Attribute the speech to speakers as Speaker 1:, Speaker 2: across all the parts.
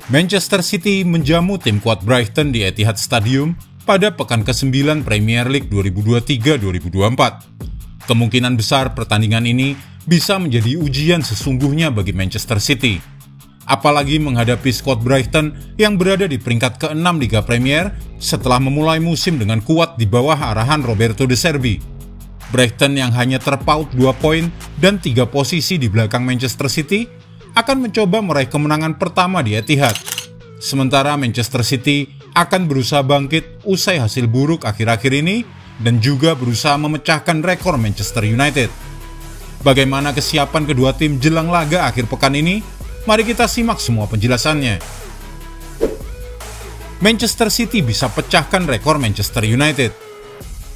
Speaker 1: Manchester City menjamu tim kuat Brighton di Etihad Stadium pada pekan ke-9 Premier League 2023-2024. Kemungkinan besar pertandingan ini bisa menjadi ujian sesungguhnya bagi Manchester City. Apalagi menghadapi skuad Brighton yang berada di peringkat ke-6 Liga Premier setelah memulai musim dengan kuat di bawah arahan Roberto De Zerbi. Brighton yang hanya terpaut 2 poin dan 3 posisi di belakang Manchester City akan mencoba meraih kemenangan pertama di Etihad. Sementara Manchester City akan berusaha bangkit usai hasil buruk akhir-akhir ini dan juga berusaha memecahkan rekor Manchester United. Bagaimana kesiapan kedua tim jelang laga akhir pekan ini? Mari kita simak semua penjelasannya. Manchester City bisa pecahkan rekor Manchester United.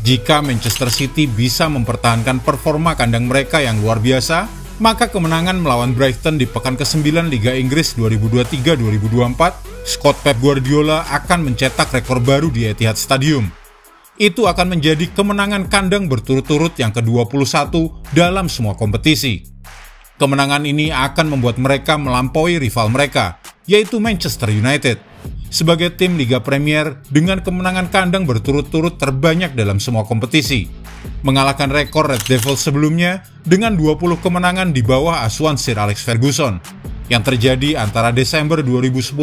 Speaker 1: Jika Manchester City bisa mempertahankan performa kandang mereka yang luar biasa, maka kemenangan melawan Brighton di pekan ke-9 Liga Inggris 2023-2024, skuad Pep Guardiola akan mencetak rekor baru di Etihad Stadium. Itu akan menjadi kemenangan kandang berturut-turut yang ke-21 dalam semua kompetisi. Kemenangan ini akan membuat mereka melampaui rival mereka, yaitu Manchester United, sebagai tim Liga Premier dengan kemenangan kandang berturut-turut terbanyak dalam semua kompetisi, mengalahkan rekor Red Devils sebelumnya dengan 20 kemenangan di bawah asuhan Sir Alex Ferguson, yang terjadi antara Desember 2010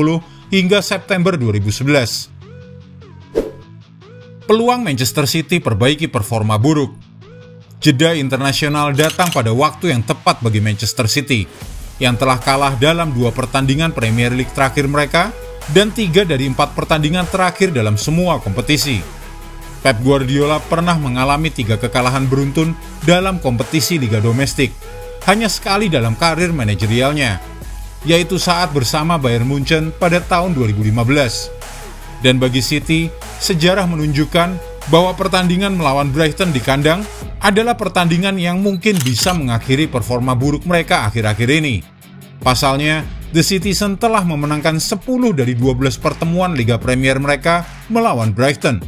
Speaker 1: hingga September 2011. Peluang Manchester City perbaiki performa buruk. Jeda internasional datang pada waktu yang tepat bagi Manchester City, yang telah kalah dalam 2 pertandingan Premier League terakhir mereka dan 3 dari 4 pertandingan terakhir dalam semua kompetisi. Pep Guardiola pernah mengalami 3 kekalahan beruntun dalam kompetisi liga domestik, hanya sekali dalam karir manajerialnya, yaitu saat bersama Bayern Munchen pada tahun 2015. Dan bagi City, sejarah menunjukkan bahwa pertandingan melawan Brighton di kandang adalah pertandingan yang mungkin bisa mengakhiri performa buruk mereka akhir-akhir ini. Pasalnya, The Citizen telah memenangkan 10 dari 12 pertemuan Liga Premier mereka melawan Brighton.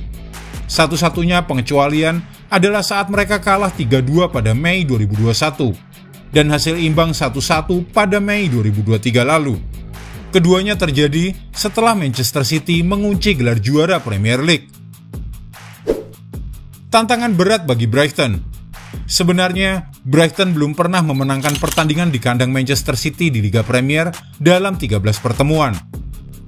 Speaker 1: Satu-satunya pengecualian adalah saat mereka kalah 3-2 pada Mei 2021 dan hasil imbang 1-1 pada Mei 2023 lalu. Keduanya terjadi setelah Manchester City mengunci gelar juara Premier League. Tantangan berat bagi Brighton. Sebenarnya, Brighton belum pernah memenangkan pertandingan di kandang Manchester City di Liga Premier dalam 13 pertemuan.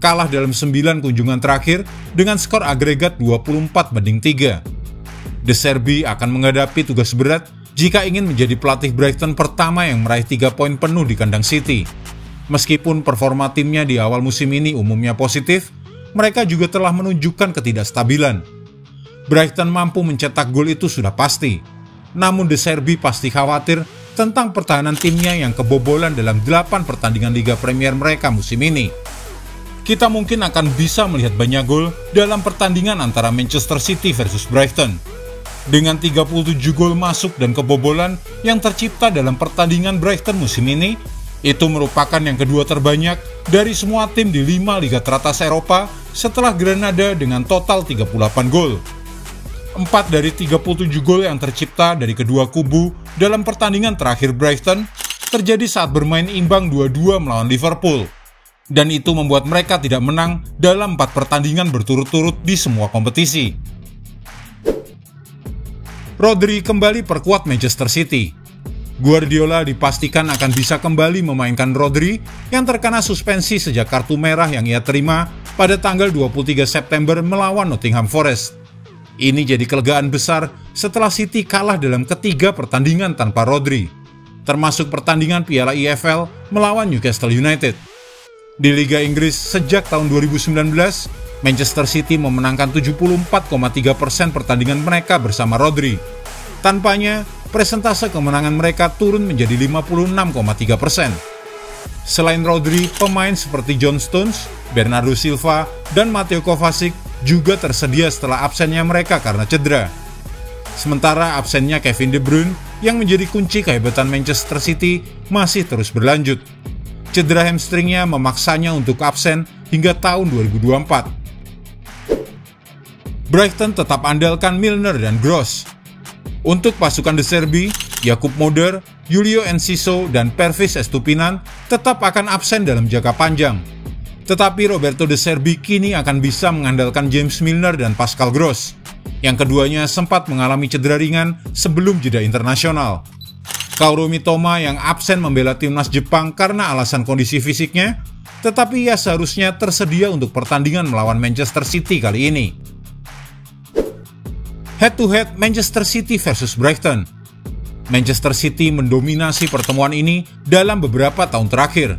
Speaker 1: Kalah dalam 9 kunjungan terakhir dengan skor agregat 24-3. De Zerbi akan menghadapi tugas berat jika ingin menjadi pelatih Brighton pertama yang meraih 3 poin penuh di kandang City. Meskipun performa timnya di awal musim ini umumnya positif, mereka juga telah menunjukkan ketidakstabilan. Brighton mampu mencetak gol itu sudah pasti. Namun De Zerbi pasti khawatir tentang pertahanan timnya yang kebobolan dalam 8 pertandingan Liga Premier mereka musim ini. Kita mungkin akan bisa melihat banyak gol dalam pertandingan antara Manchester City versus Brighton. Dengan 37 gol masuk dan kebobolan yang tercipta dalam pertandingan Brighton musim ini, itu merupakan yang kedua terbanyak dari semua tim di 5 liga teratas Eropa setelah Granada dengan total 38 gol. 4 dari 37 gol yang tercipta dari kedua kubu dalam pertandingan terakhir Brighton terjadi saat bermain imbang 2-2 melawan Liverpool. Dan itu membuat mereka tidak menang dalam 4 pertandingan berturut-turut di semua kompetisi. Rodri kembali perkuat Manchester City. Guardiola dipastikan akan bisa kembali memainkan Rodri yang terkena suspensi sejak kartu merah yang ia terima pada tanggal 23 September melawan Nottingham Forest. Ini jadi kelegaan besar setelah City kalah dalam ketiga pertandingan tanpa Rodri, termasuk pertandingan Piala EFL melawan Newcastle United. Di Liga Inggris sejak tahun 2019, Manchester City memenangkan 74,3% pertandingan mereka bersama Rodri. Tanpanya, presentase kemenangan mereka turun menjadi 56,3%. Selain Rodri, pemain seperti John Stones, Bernardo Silva, dan Mateo Kovacic juga tersedia setelah absennya mereka karena cedera. Sementara absennya Kevin De Bruyne yang menjadi kunci kehebatan Manchester City masih terus berlanjut. Cedera hamstringnya memaksanya untuk absen hingga tahun 2024. Brighton tetap andalkan Milner dan Gross. Untuk pasukan De Zerbi, Jakub Moder, Julio Enciso, dan Pervis Estupinan tetap akan absen dalam jangka panjang. Tetapi Roberto De Zerbi kini akan bisa mengandalkan James Milner dan Pascal Gross, yang keduanya sempat mengalami cedera ringan sebelum jeda internasional. Kaoru Mitoma yang absen membela timnas Jepang karena alasan kondisi fisiknya, tetapi ia seharusnya tersedia untuk pertandingan melawan Manchester City kali ini. Head-to-head Manchester City versus Brighton. Manchester City mendominasi pertemuan ini dalam beberapa tahun terakhir,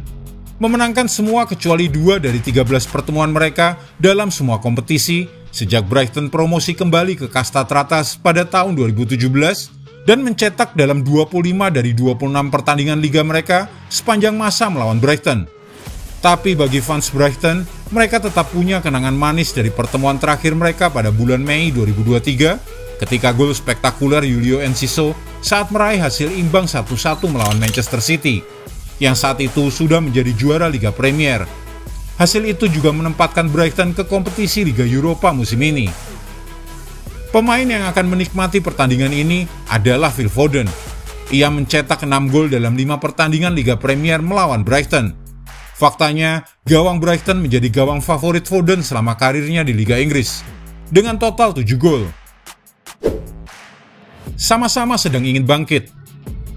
Speaker 1: memenangkan semua kecuali 2 dari 13 pertemuan mereka dalam semua kompetisi sejak Brighton promosi kembali ke kasta teratas pada tahun 2017 dan mencetak dalam 25 dari 26 pertandingan liga mereka sepanjang masa melawan Brighton. Tapi bagi fans Brighton, mereka tetap punya kenangan manis dari pertemuan terakhir mereka pada bulan Mei 2023 ketika gol spektakuler Julio Enciso saat meraih hasil imbang 1-1 melawan Manchester City, yang saat itu sudah menjadi juara Liga Premier. Hasil itu juga menempatkan Brighton ke kompetisi Liga Eropa musim ini. Pemain yang akan menikmati pertandingan ini adalah Phil Foden. Ia mencetak 6 gol dalam 5 pertandingan Liga Premier melawan Brighton. Faktanya, gawang Brighton menjadi gawang favorit Foden selama karirnya di Liga Inggris, dengan total 7 gol. Sama-sama sedang ingin bangkit.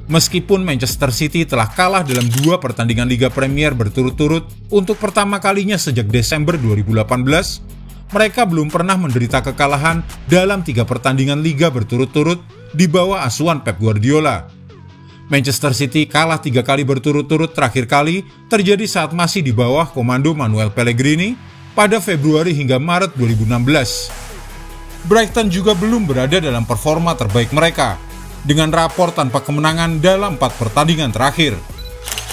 Speaker 1: Meskipun Manchester City telah kalah dalam 2 pertandingan Liga Premier berturut-turut untuk pertama kalinya sejak Desember 2018, mereka belum pernah menderita kekalahan dalam 3 pertandingan Liga berturut-turut di bawah asuhan Pep Guardiola. Manchester City kalah 3 kali berturut-turut terakhir kali terjadi saat masih di bawah komando Manuel Pellegrini pada Februari hingga Maret 2016. Brighton juga belum berada dalam performa terbaik mereka, dengan rapor tanpa kemenangan dalam 4 pertandingan terakhir.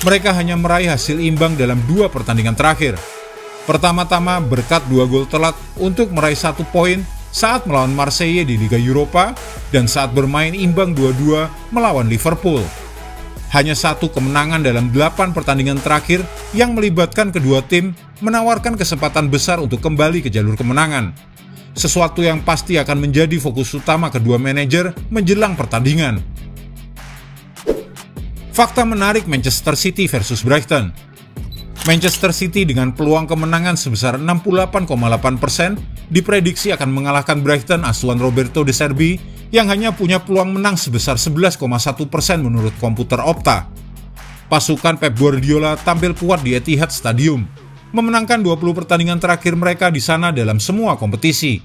Speaker 1: Mereka hanya meraih hasil imbang dalam 2 pertandingan terakhir. Pertama-tama berkat 2 gol telat untuk meraih 1 poin saat melawan Marseille di Liga Eropa dan saat bermain imbang 2-2 melawan Liverpool. Hanya 1 kemenangan dalam 8 pertandingan terakhir yang melibatkan kedua tim menawarkan kesempatan besar untuk kembali ke jalur kemenangan. Sesuatu yang pasti akan menjadi fokus utama kedua manajer menjelang pertandingan. Fakta menarik Manchester City versus Brighton. Manchester City dengan peluang kemenangan sebesar 68,8% diprediksi akan mengalahkan Brighton asuhan Roberto De Zerbi yang hanya punya peluang menang sebesar 11,1% menurut komputer Opta. Pasukan Pep Guardiola tampil kuat di Etihad Stadium, memenangkan 20 pertandingan terakhir mereka di sana dalam semua kompetisi.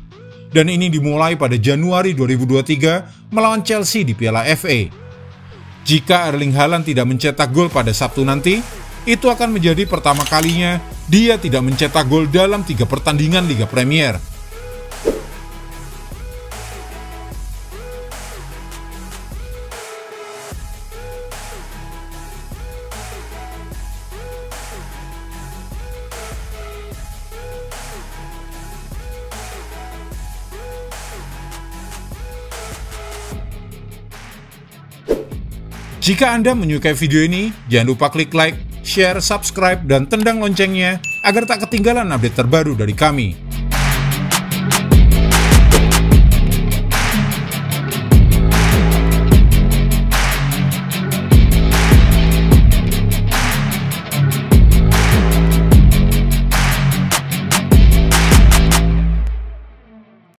Speaker 1: Dan ini dimulai pada Januari 2023 melawan Chelsea di Piala FA. Jika Erling Haaland tidak mencetak gol pada Sabtu nanti, itu akan menjadi pertama kalinya dia tidak mencetak gol dalam 3 pertandingan Liga Premier. Jika Anda menyukai video ini, jangan lupa klik like, share, subscribe, dan tendang loncengnya agar tak ketinggalan update terbaru dari kami.